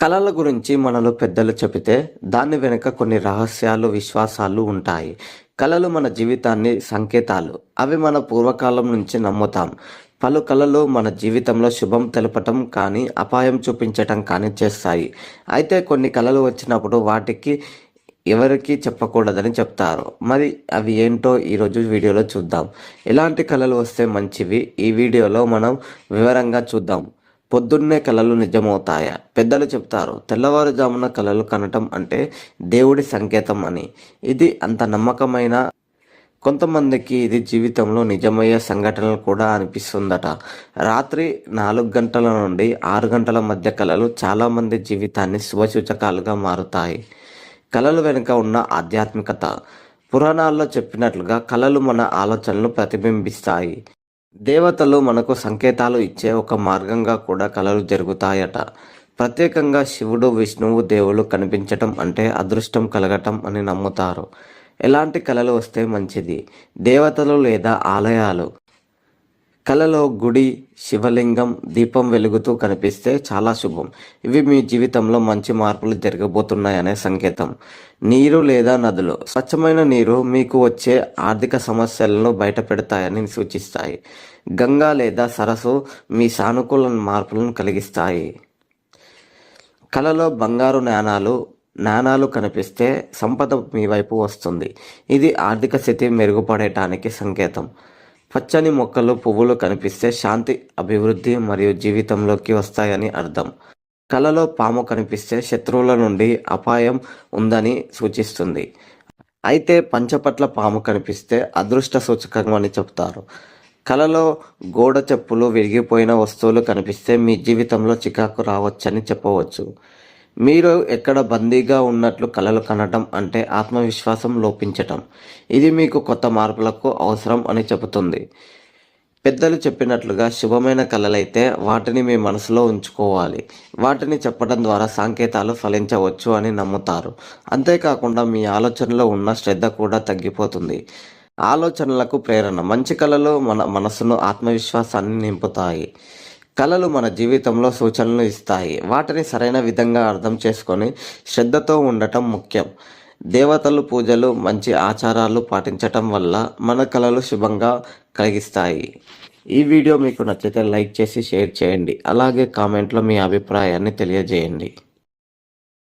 కళల గురించి మనలో పెద్దలు చెబితే దాని వెనుక కొన్ని రహస్యాలు, విశ్వాసాలు ఉంటాయి. కళలు మన జీవితాన్ని సంకేతాలు. అవి మన పూర్వకాలం నుంచి నమ్ముతాం. పలు కళలు మన జీవితంలో శుభం తెలపటం కానీ, అపాయం చూపించటం కానీ చేస్తాయి. అయితే కొన్ని కళలు వచ్చినప్పుడు వాటికి ఎవరికీ చెప్పకూడదని చెప్తారు. మరి అవి ఏంటో ఈరోజు వీడియోలో చూద్దాం. ఎలాంటి కళలు వస్తే మంచివి? ఈ వీడియోలో మనం వివరంగా చూద్దాం. పొద్దున్నే కలలు నిజమవుతాయా? పెద్దలు చెప్తారు తెల్లవారుజామున కలలు కనటం అంటే దేవుడి సంకేతం అని. ఇది అంత నమ్మకమైన, కొంతమందికి ఇది జీవితంలో నిజమయ్యే సంఘటనలు కూడా అనిపిస్తుందట. రాత్రి 4 గంటల నుండి 6 గంటల మధ్య కలలు చాలామంది జీవితాన్ని శుభసూచకాలుగా మారుతాయి. కళలు వెనుక ఉన్న ఆధ్యాత్మికత. పురాణాల్లో చెప్పినట్లుగా కళలు మన ఆలోచనలు ప్రతిబింబిస్తాయి. దేవతలు మనకు సంకేతాలు ఇచ్చే ఒక మార్గంగా కూడా కళలు జరుగుతాయట. ప్రత్యేకంగా శివుడు, విష్ణువు, దేవుళ్ళు కనిపించటం అంటే అదృష్టం కలగటం అని నమ్ముతారు. ఎలాంటి కళలు వస్తే మంచిది? దేవతలు లేదా ఆలయాలు. కలలో గుడి, శివలింగం, దీపం వెలుగుతూ కనిపిస్తే చాలా శుభం. ఇవి మీ జీవితంలో మంచి మార్పులు జరగబోతున్నాయనే సంకేతం. నీరు లేదా నదులు. స్వచ్ఛమైన నీరు మీకు వచ్చే ఆర్థిక సమస్యలను బయటపెడతాయని సూచిస్తాయి. గంగా లేదా సరస్సు మీ సానుకూల మార్పులను కలిగిస్తాయి. కలలో బంగారు నాణాలు కనిపిస్తే సంపద మీ వైపు వస్తుంది. ఇది ఆర్థిక స్థితి మెరుగుపడటానికి సంకేతం. పచ్చని మొక్కలు, పువ్వులు కనిపిస్తే శాంతి, అభివృద్ధి మరియు జీవితంలోకి వస్తాయని అర్థం. కలలో పాము కనిపిస్తే శత్రువుల నుండి అపాయం ఉందని సూచిస్తుంది. అయితే పంచపట్ల పాము కనిపిస్తే అదృష్ట సూచకమని చెప్తారు. కలలో గోడ చెప్పులు, విరిగిపోయిన వస్తువులు కనిపిస్తే మీ జీవితంలో చికాకు రావచ్చని చెప్పవచ్చు. మీరు ఎక్కడ బందీగా ఉన్నట్లు కలలు కనడం అంటే ఆత్మవిశ్వాసం లోపించటం. ఇది మీకు కొత్త మార్పులకు అవసరం అని చెబుతుంది. పెద్దలు చెప్పినట్లుగా శుభమైన కళలైతే వాటిని మీ మనసులో ఉంచుకోవాలి. వాటిని చెప్పడం ద్వారా సంకేతాలు ఫలించవచ్చు అని నమ్ముతారు. అంతేకాకుండా మీ ఆలోచనలో ఉన్న శ్రద్ధ కూడా తగ్గిపోతుంది. ఆలోచనలకు ప్రేరణ. మంచి కళలు మన మనసును, ఆత్మవిశ్వాసాన్ని నింపుతాయి. కళలు మన జీవితంలో సూచనలు ఇస్తాయి. వాటిని సరైన విధంగా అర్థం చేసుకొని శ్రద్ధతో ఉండటం ముఖ్యం. దేవతలు, పూజలు, మంచి ఆచారాలు పాటించటం వల్ల మన కళలు శుభంగా కలిగిస్తాయి. ఈ వీడియో మీకు నచ్చితే లైక్ చేసి షేర్ చేయండి. అలాగే కామెంట్లో మీ అభిప్రాయాన్ని తెలియజేయండి.